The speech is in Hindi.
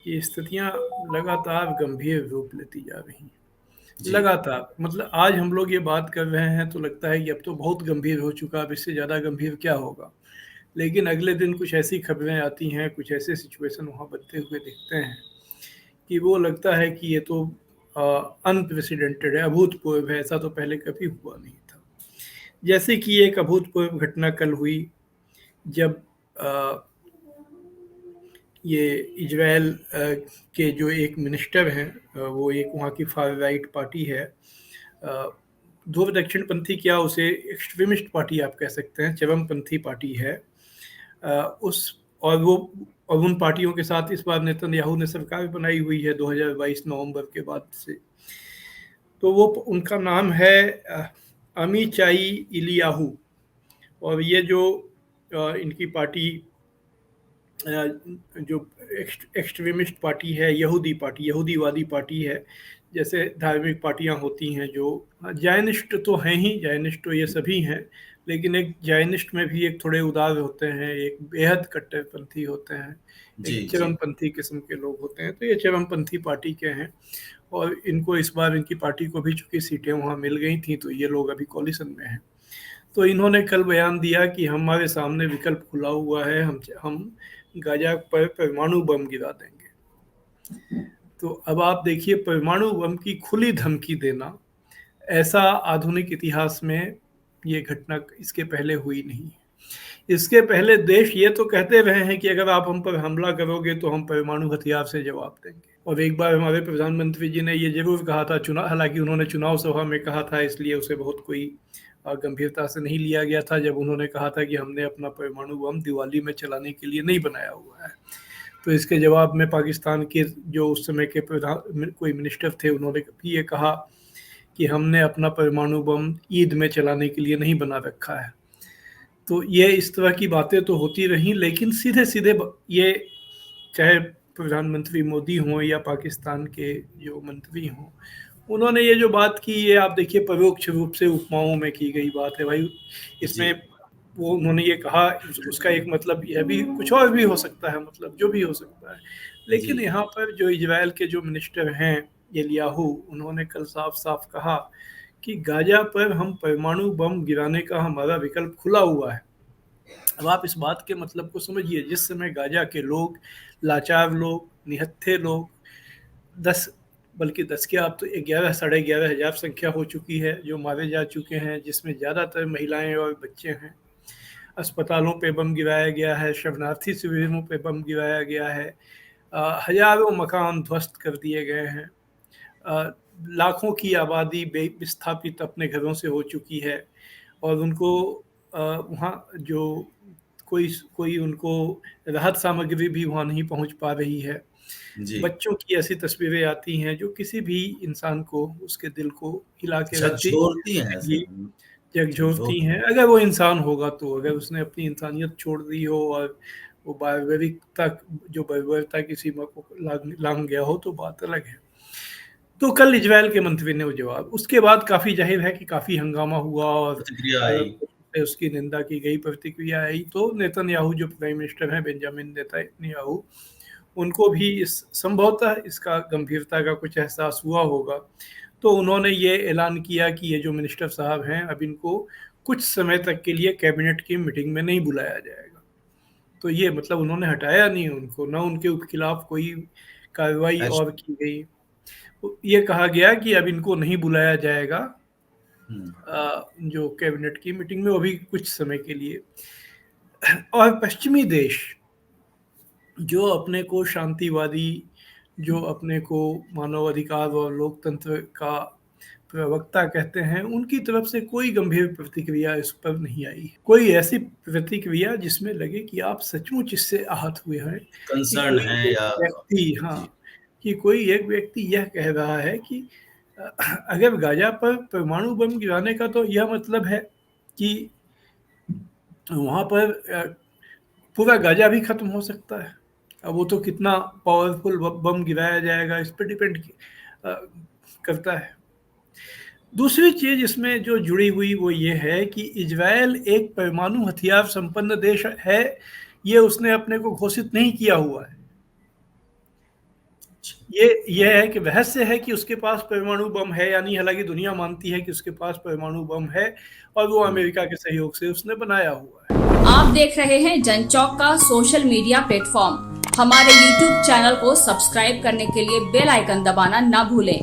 ये स्थितियाँ लगातार गंभीर रूप लेती जा रही हैं। जी, लगातार मतलब आज हम लोग ये बात कर रहे हैं तो लगता है कि अब तो बहुत गंभीर हो चुका, अब इससे ज़्यादा गंभीर क्या होगा? लेकिन अगले दिन कुछ ऐसी खबरें आती हैं, कुछ ऐसे सिचुएशन वहाँ बनते हुए दिखते हैं कि वो लगता है कि ये तो अ, अनप्रेसिडेंटेड है, अभूतपूर्व है, ऐसा तो पहले कभी हुआ नहीं था। जैसे कि एक अभूतपूर्व घटना कल हुई जब अ, ये इजराइल के जो एक मिनिस्टर हैं, वो एक वहाँ की फार राइट पार्टी है, ध्रुव दक्षिणपंथी, क्या उसे एक्सट्रीमिस्ट पार्टी आप कह सकते हैं, चरमपंथी पार्टी है। उस और वो और उन पार्टियों के साथ इस बार नेतन्याहू ने सरकार बनाई हुई है 2022 नवंबर के बाद से। तो वो उनका नाम है अमीचाई इलियाहू। और ये जो इनकी पार्टी जो एक्सट्रीमिस्ट पार्टी है, यहूदी पार्टी, यहूदीवादी पार्टी है। जैसे धार्मिक पार्टियां होती हैं जो जायनिस्ट तो हैं ही, जायनिस्ट तो ये सभी हैं, लेकिन एक जायनिस्ट में भी एक थोड़े उदार होते हैं, एक बेहद कट्टरपंथी होते हैं, जी, एक जी। चरमपंथी किस्म के लोग होते हैं। तो ये चरमपंथी पार्टी के हैं और इनको इस बार इनकी पार्टी को भी चूंकि सीटें वहाँ मिल गई थी तो ये लोग अभी कॉलिशन में हैं। तो इन्होंने कल बयान दिया कि हमारे सामने विकल्प खुला हुआ है, हम गाजा पर परमाणु बम गिरा देंगे। तो अब आप देखिए, परमाणु बम की खुली धमकी देना, ऐसा आधुनिक इतिहास में ये घटना इसके पहले हुई नहीं। इसके पहले देश ये तो कहते रहे हैं कि अगर आप हम पर हमला करोगे तो हम परमाणु हथियार से जवाब देंगे। और एक बार हमारे प्रधानमंत्री जी ने ये जरूर कहा था, चुनाव, हालांकि उन्होंने चुनाव सभा में कहा था इसलिए उसे बहुत कोई गंभीरता से नहीं लिया गया था, जब उन्होंने कहा था कि हमने अपना परमाणु बम दिवाली में चलाने के लिए नहीं बनाया हुआ है। तो इसके जवाब में पाकिस्तान के जो उस समय के प्रधान कोई मिनिस्टर थे, उन्होंने भी ये कहा कि हमने अपना परमाणु बम ईद में चलाने के लिए नहीं बना रखा है। तो ये इस तरह की बातें तो होती रहीं, लेकिन सीधे सीधे ये, चाहे प्रधानमंत्री मोदी हों या पाकिस्तान के जो मंत्री हों, उन्होंने ये जो बात की, ये आप देखिए परोक्ष रूप से उपमाओं में की गई बात है भाई। जी, इसमें वो उन्होंने ये कहा, उसका एक मतलब यह भी कुछ और भी हो सकता है, मतलब जो भी हो सकता है। लेकिन जी। यहाँ पर जो इजराइल के जो मिनिस्टर हैं एलियाहू, उन्होंने कल साफ साफ कहा कि गाजा पर हम परमाणु बम गिराने का हमारा विकल्प खुला हुआ है। अब आप इस बात के मतलब को समझिए, जिस समय गाजा के लोग, लाचार लोग, निहत्थे लोग, 10, बल्कि 10 के आप तो 11 साढ़े 11,000 संख्या हो चुकी है जो मारे जा चुके हैं, जिसमें ज़्यादातर महिलाएं और बच्चे हैं। अस्पतालों पे बम गिराया गया है, शरणार्थी शिविरों पे बम गिराया गया है, हजारों मकान ध्वस्त कर दिए गए हैं, अ, लाखों की आबादी विस्थापित अपने घरों से हो चुकी है। और उनको वहाँ जो कोई कोई उनको राहत सामग्री भी वहाँ नहीं पहुँच पा रही है। जी। बच्चों की ऐसी तस्वीरें आती हैं जो किसी भी इंसान को, उसके दिल को हिला के रख झकझोरती हैं ऐसे। देंगी, झकझोरती झकझोरती हैं। अगर वो इंसान होगा तो, अगर उसने अपनी इंसानियत छोड़ दी हो और वो बारबरिकता, जो बर्बरता की सीमा को लांघ गया हो, तो बात अलग है। तो कल इजराइल के मंत्री ने वो जवाब, उसके बाद काफ़ी ज़ाहिर है कि काफ़ी हंगामा हुआ और प्रतिक्रिया आई। अलग से उसकी निंदा की गई, प्रतिक्रिया आई। तो नेतन्याहू जो प्राइम मिनिस्टर हैं, बेंजामिन नेतन्याहू, उनको भी इस संभवतः इसका गंभीरता का कुछ एहसास हुआ होगा। तो उन्होंने ये ऐलान किया कि ये जो मिनिस्टर साहब हैं, अब इनको कुछ समय तक के लिए कैबिनेट की मीटिंग में नहीं बुलाया जाएगा। तो ये मतलब उन्होंने हटाया नहीं उनको, ना उनके खिलाफ कोई कार्रवाई और एक्शन। की गई। ये कहा गया कि अब इनको नहीं बुलाया जाएगा हुँ। जो कैबिनेट की मीटिंग में, वो भी कुछ समय के लिए। और पश्चिमी देश जो अपने को शांतिवादी, जो अपने को मानवाधिकार और लोकतंत्र का प्रवक्ता कहते हैं, उनकी तरफ से कोई गंभीर प्रतिक्रिया इस पर नहीं आई। कोई ऐसी प्रतिक्रिया जिसमें लगे कि आप सचमुच इससे आहत हुए हैं, कि कंसर्न कोई हैं एक या व्यक्ति, हाँ, जी, कि कोई एक व्यक्ति यह कह रहा है कि अ, अगर गाजा पर परमाणु बम गिराने का तो यह मतलब है कि वहाँ पर पूरा गाजा भी खत्म हो सकता है। अब वो तो कितना पावरफुल बम गिराया जाएगा इस पर डिपेंड करता है। दूसरी चीज इसमें जो जुड़ी हुई वो ये है कि इजराइल एक परमाणु हथियार संपन्न देश है, ये उसने अपने को घोषित नहीं किया हुआ है। ये है कि रहस्य है कि उसके पास परमाणु बम है या नहीं। हालांकि दुनिया मानती है कि उसके पास परमाणु बम है और वो अमेरिका के सहयोग से उसने बनाया हुआ है। आप देख रहे हैं जनचौक का सोशल मीडिया प्लेटफॉर्म। हमारे YouTube चैनल को सब्सक्राइब करने के लिए बेल आइकन दबाना ना भूलें।